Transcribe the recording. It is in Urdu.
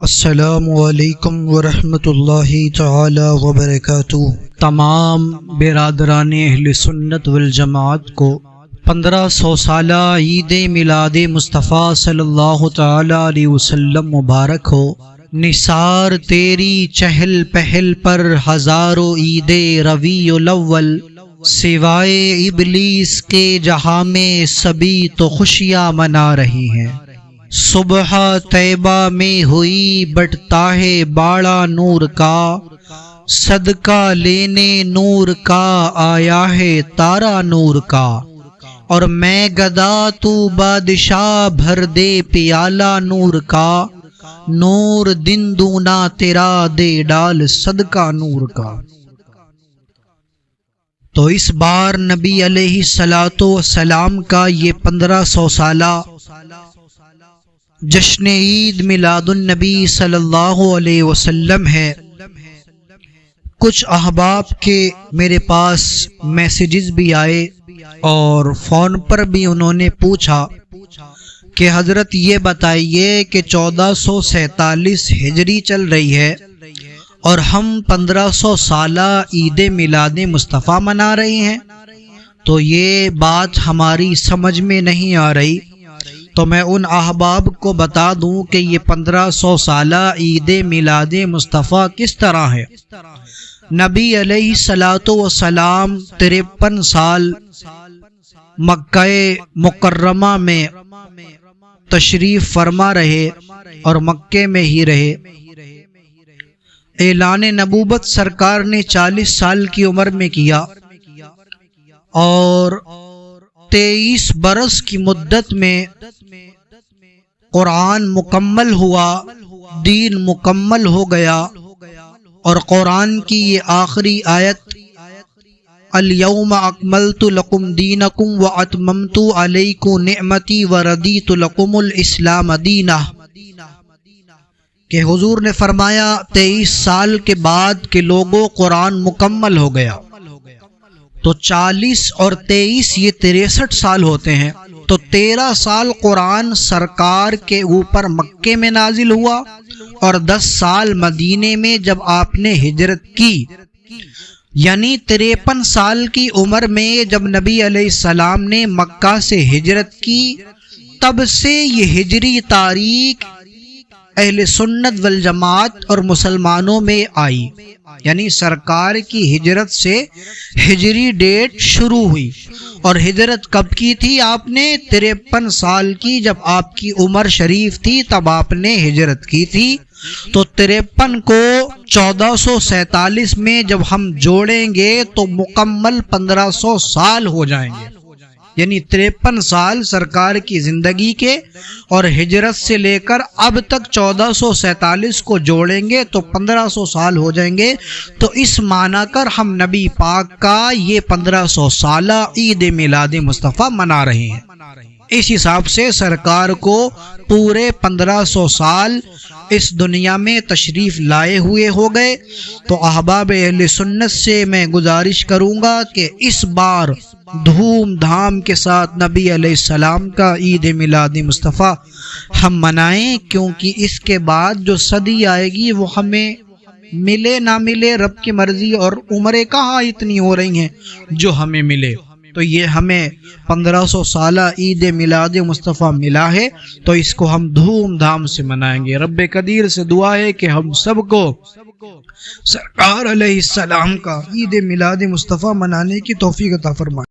السلام علیکم ورحمۃ اللہ تعالی وبرکاتہ۔ تمام برادران اہل سنت والجماعت کو 1500 سالہ عید میلاد مصطفیٰ صلی اللہ تعالی علیہ وسلم مبارک ہو۔ نثار تیری چہل پہل پر ہزاروں عید ربیع الاول، سوائے ابلیس کے جہاں میں سبھی تو خوشیاں منا رہی ہیں۔ صبح طیبہ میں ہوئی بٹتا ہے باڑا نور کا، صدقہ لینے نور کا آیا ہے تارا نور کا، اور میں گدا تو بادشاہ بھر دے پیالہ نور کا، نور دن دونا تیرا دے ڈال صدقہ نور کا۔ تو اس بار نبی علیہ الصلوۃ والسلام کا یہ 1500 سالہ جشن عید میلاد النبی صلی اللہ علیہ وسلم ہے۔ کچھ احباب کے میرے پاس میسیجز بھی آئے اور فون پر بھی انہوں نے پوچھا کہ حضرت یہ بتائیے کہ 1447 ہجری چل رہی ہے اور ہم 1500 سالہ عید میلاد مصطفیٰ منا رہے ہیں، تو یہ بات ہماری سمجھ میں نہیں آ رہی۔ تو میں ان احباب کو بتا دوں کہ یہ 1500 سالہ عید میلاد مصطفیٰ کس طرح ہے۔ نبی علیہ الصلوۃ والسلام 53 سال مکہ مکرمہ میں تشریف فرما رہے اور مکے میں ہی رہے۔ اعلان نبوت سرکار نے 40 سال کی عمر میں کیا اور 23 برس کی مدت میں قرآن مکمل ہوا، دین مکمل ہو گیا، اور قرآن کی یہ آخری آیت الیوم اکملت لکم دینکم واتممت علیکم نعمتی وردیت لکم الاسلام دینا، کہ حضور نے فرمایا 23 سال کے بعد کہ لوگوں قرآن مکمل ہو گیا، تو 40 اور 23 یہ 63 سال ہوتے ہیں، تو 13 سال قرآن سرکار کے اوپر مکے میں نازل ہوا اور 10 سال مدینے میں جب آپ نے ہجرت کی، یعنی 53 سال کی عمر میں جب نبی علیہ السلام نے مکہ سے ہجرت کی، تب سے یہ ہجری تاریخ اہل سنت والجماعت اور مسلمانوں میں آئی، یعنی سرکار کی ہجرت سے ہجری ڈیٹ شروع ہوئی۔ اور ہجرت کب کی تھی آپ نے؟ 53 سال کی، جب آپ کی عمر شریف تھی تب آپ نے ہجرت کی تھی۔ تو 53 کو 1447 میں جب ہم جوڑیں گے تو مکمل 1500 سال ہو جائیں گے، یعنی 53 سال سرکار کی زندگی کے، اور ہجرت سے لے کر اب تک 1447 کو جوڑیں گے تو 1500 سال ہو جائیں گے۔ تو اس معنی کر ہم نبی پاک کا یہ 1500 سالہ عید میلاد مصطفیٰ منا رہے ہیں۔ اس حساب سے سرکار کو پورے 1500 سال اس دنیا میں تشریف لائے ہوئے ہو گئے۔ تو احباب اہل سنت سے میں گزارش کروں گا کہ اس بار دھوم دھام کے ساتھ نبی علیہ السلام کا عید میلاد مصطفیٰ ہم منائیں، کیونکہ اس کے بعد جو صدی آئے گی وہ ہمیں ملے نہ ملے رب کی مرضی، اور عمریں کہاں اتنی ہو رہی ہیں جو ہمیں ملے۔ تو یہ ہمیں 1500 سالہ عید میلاد مصطفیٰ ملا ہے، تو اس کو ہم دھوم دھام سے منائیں گے۔ رب قدیر سے دعا ہے کہ ہم سب کو سرکار علیہ السلام کا عید میلاد مصطفیٰ منانے کی توفیق عطا فرمائے۔